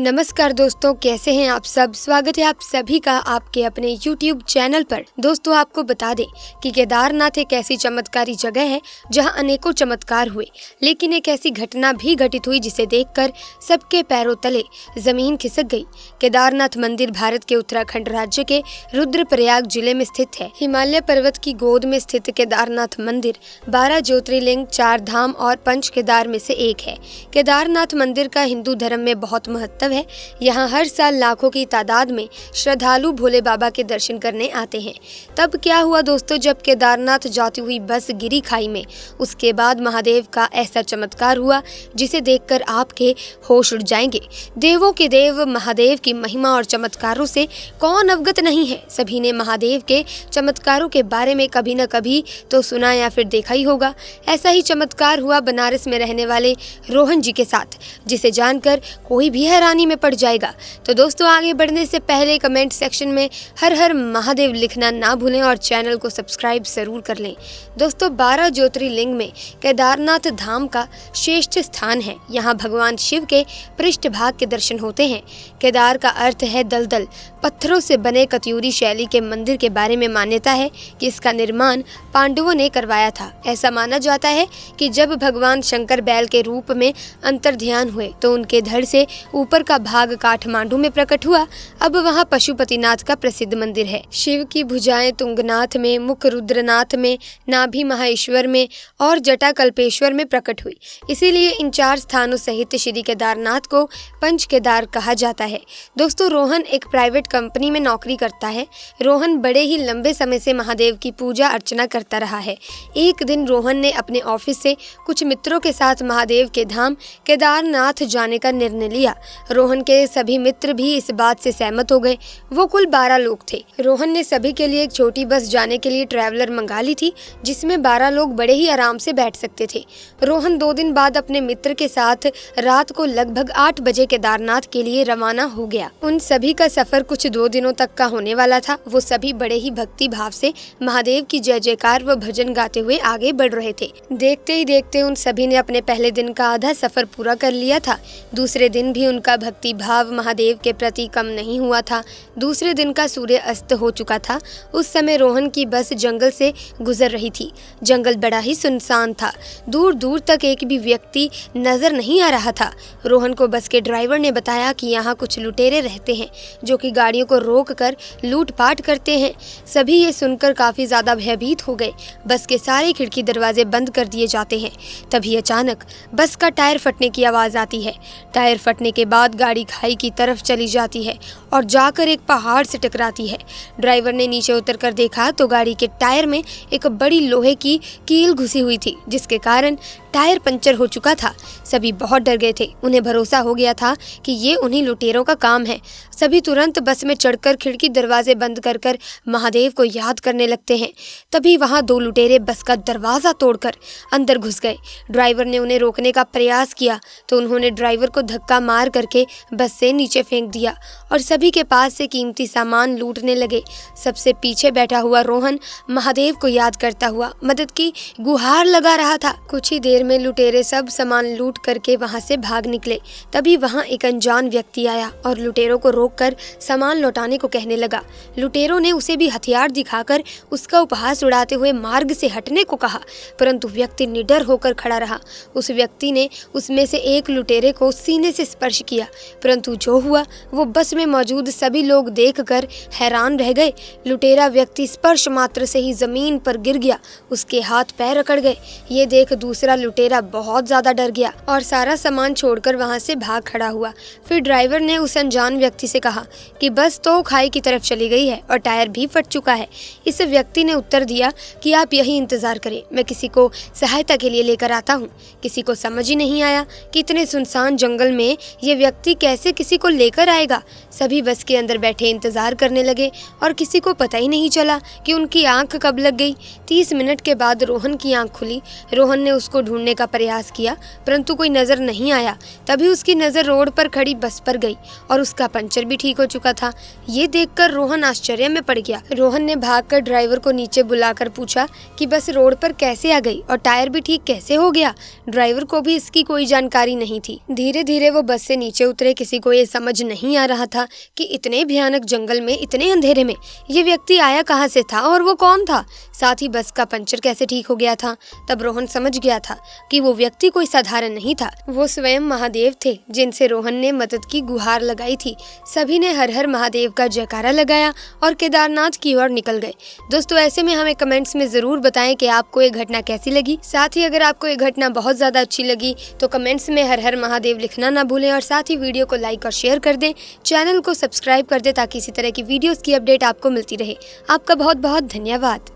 नमस्कार दोस्तों, कैसे हैं आप सब। स्वागत है आप सभी का आपके अपने YouTube चैनल पर। दोस्तों, आपको बता दें कि केदारनाथ एक ऐसी चमत्कारी जगह है जहां अनेकों चमत्कार हुए, लेकिन एक ऐसी घटना भी घटित हुई जिसे देखकर सबके पैरों तले जमीन खिसक गई। केदारनाथ मंदिर भारत के उत्तराखंड राज्य के रुद्रप्रयाग जिले में स्थित है। हिमालय पर्वत की गोद में स्थित केदारनाथ मंदिर 12 ज्योतिर्लिंग, 4 धाम और पंच केदार में से एक है। केदारनाथ मंदिर का हिंदू धर्म में बहुत महत्व है। यहाँ हर साल लाखों की तादाद में श्रद्धालु भोले बाबा के दर्शन करने आते हैं। तब क्या हुआ दोस्तों, जब केदारनाथ जाती हुई बस गिरी खाई में, उसके बाद महादेव का ऐसा चमत्कार हुआ जिसे देखकर आपके होश उड़ जाएंगे। देवों के देव महादेव की महिमा और चमत्कारों से कौन अवगत नहीं है। सभी ने महादेव के चमत्कारों के बारे में कभी न कभी तो सुना या फिर देखा ही होगा। ऐसा ही चमत्कार हुआ बनारस में रहने वाले रोहन जी के साथ, जिसे जानकर कोई भी हैरानी में पड़ जाएगा। तो दोस्तों, आगे बढ़ने से पहले कमेंट सेक्शन में हर हर महादेव लिखना ना भूलें और चैनल को सब्सक्राइब जरूर कर लें। दोस्तों, 12 ज्योतिर्लिंग में केदारनाथ धाम का श्रेष्ठ स्थान है। यहाँ भगवान शिव के पृष्ठभाग के दर्शन होते हैं। केदार का अर्थ है दलदल। पत्थरों से बने कत्यूरी शैली के मंदिर के बारे में मान्यता है कि इसका निर्माण पांडवों ने करवाया था। ऐसा माना जाता है कि जब भगवान शंकर बैल के रूप में अंतर्ध्यान हुए तो उनके धड़ से ऊपर का भाग काठमांडू में प्रकट हुआ। अब वहाँ पशुपतिनाथ का प्रसिद्ध मंदिर है। शिव की भुजाएं तुंगनाथ में, मुख रुद्रनाथ में, नाभि महाईश्वर में और जटा कल्पेश्वर में प्रकट हुई। इसीलिए इन 4 स्थानों सहित श्री केदारनाथ को पंच केदार कहा जाता है। दोस्तों, रोहन एक प्राइवेट कंपनी में नौकरी करता है। रोहन बड़े ही लंबे समय से महादेव की पूजा अर्चना करता रहा है। एक दिन रोहन ने अपने ऑफिस से कुछ मित्रों के साथ महादेव के धाम केदारनाथ जाने का निर्णय लिया। रोहन के सभी मित्र भी इस बात से सहमत हो गए। वो कुल 12 लोग थे। रोहन ने सभी के लिए एक छोटी बस जाने के लिए ट्रैवलर मंगा ली थी, जिसमें 12 लोग बड़े ही आराम से बैठ सकते थे। रोहन 2 दिन बाद अपने मित्र के साथ रात को लगभग 8 बजे केदारनाथ के लिए रवाना हो गया। उन सभी का सफर कुछ 2 दिनों तक का होने वाला था। वो सभी बड़े ही भक्ति भाव से महादेव की जय जयकार व भजन गाते हुए आगे बढ़ रहे थे। देखते ही देखते उन सभी ने अपने पहले दिन का आधा सफर पूरा कर लिया था। दूसरे दिन भी उनका भक्ति भाव महादेव के प्रति कम नहीं हुआ था। दूसरे दिन का सूर्य अस्त हो चुका था। उस समय रोहन की बस जंगल से गुजर रही थी। जंगल बड़ा ही सुनसान था। दूर दूर तक एक भी व्यक्ति नजर नहीं आ रहा था। रोहन को बस के ड्राइवर ने बताया कि यहाँ कुछ लुटेरे रहते हैं जो कि गाड़ियों को रोक कर लूटपाट करते हैं। सभी ये सुनकर काफी ज्यादा भयभीत हो गए। बस के सारे खिड़की दरवाजे बंद कर दिए जाते हैं। तभी अचानक बस का टायर फटने की आवाज आती है। टायर फटने के बाद गाड़ी खाई की तरफ चली जाती है और जाकर एक पहाड़ से टकराती है। ड्राइवर ने नीचे उतरकर देखा तो गाड़ी के टायर में एक बड़ी लोहे की कील घुसी हुई थी, जिसके कारण टायर पंचर हो चुका था। सभी बहुत डर गए थे। उन्हें भरोसा हो गया था कि ये उन्हीं लुटेरों का काम है। सभी तुरंत बस में चढ़कर खिड़की दरवाजे बंद कर कर महादेव को याद करने लगते हैं। तभी वहां 2 लुटेरे बस का दरवाजा तोड़कर अंदर घुस गए। ड्राइवर ने उन्हें रोकने का प्रयास किया तो उन्होंने ड्राइवर को धक्का मार करके बस से नीचे फेंक दिया और सभी के पास से कीमती सामान लूटने लगे। सबसे पीछे बैठा हुआ रोहन महादेव को याद करता हुआ मदद की गुहार लगा रहा था। कुछ ही देर में लुटेरे सब सामान लूट करके वहां से भाग निकले। तभी वहां एक अनजान व्यक्ति आया और लुटेरों को रोककर सामान लौटाने को कहने लगा। लुटेरों ने उसे भी हथियार दिखाकर उसका उपहास उड़ाते हुए मार्ग से हटने को कहा, परंतु व्यक्ति निडर होकर खड़ा रहा। उस व्यक्ति ने उसमें से एक लुटेरे को सीने से स्पर्श किया, परंतु जो हुआ वो बस में मौजूद सभी लोग देखकर हैरान रह गए। लुटेरा व्यक्ति स्पर्श मात्र से ही जमीन पर गिर गया। उसके हाथ पैर अकड़ गए। ये देख दूसरा लुटेरा बहुत ज्यादा डर गया और सारा सामान छोड़कर वहां से भाग खड़ा हुआ। फिर ड्राइवर ने उस अनजान व्यक्ति से कहा कि बस तो खाई की तरफ चली गई है और टायर भी फट चुका है। इस व्यक्ति ने उत्तर दिया कि आप यही इंतजार करें, मैं किसी को सहायता के लिए लेकर आता हूँ। किसी को समझ ही नहीं आया कि इतने सुनसान जंगल में ये व्यक्ति कैसे किसी को लेकर आएगा। सभी बस के अंदर बैठे इंतजार करने लगे और किसी को पता ही नहीं चला कि उनकी आंख कब लग गई। 30 मिनट के बाद रोहन की आंख खुली। रोहन ने उसको ढूंढने का प्रयास किया, परंतु कोई नजर नहीं आया। तभी उसकी नजर रोड पर खड़ी बस पर गई और उसका पंचर भी ठीक हो चुका था। ये देखकर रोहन आश्चर्य में पड़ गया। रोहन ने भागकर ड्राइवर को नीचे बुलाकर पूछा कि बस रोड पर कैसे आ गई और टायर भी ठीक कैसे हो गया। ड्राइवर को भी इसकी कोई जानकारी नहीं थी। धीरे धीरे वो बस से नीचे उतरे किसी को ये समझ नहीं आ रहा था कि इतने भयानक जंगल में, इतने अंधेरे में ये व्यक्ति आया कहाँ से था और वो कौन था। साथ ही बस का पंचर कैसे ठीक हो गया था। तब रोहन समझ गया था कि वो व्यक्ति कोई साधारण नहीं था, वो स्वयं महादेव थे जिनसे रोहन ने मदद की गुहार लगाई थी। सभी ने हर हर महादेव का जयकारा लगाया और केदारनाथ की ओर निकल गए। दोस्तों, ऐसे में हमें कमेंट्स में जरूर बताएं कि आपको ये घटना कैसी लगी। साथ ही अगर आपको ये घटना बहुत ज्यादा अच्छी लगी तो कमेंट्स में हर हर महादेव लिखना ना भूलें और साथ ही वीडियो को लाइक और शेयर कर दें, चैनल को सब्सक्राइब कर दें ताकि इसी तरह की वीडियोस की अपडेट आपको मिलती रहे। आपका बहुत बहुत धन्यवाद।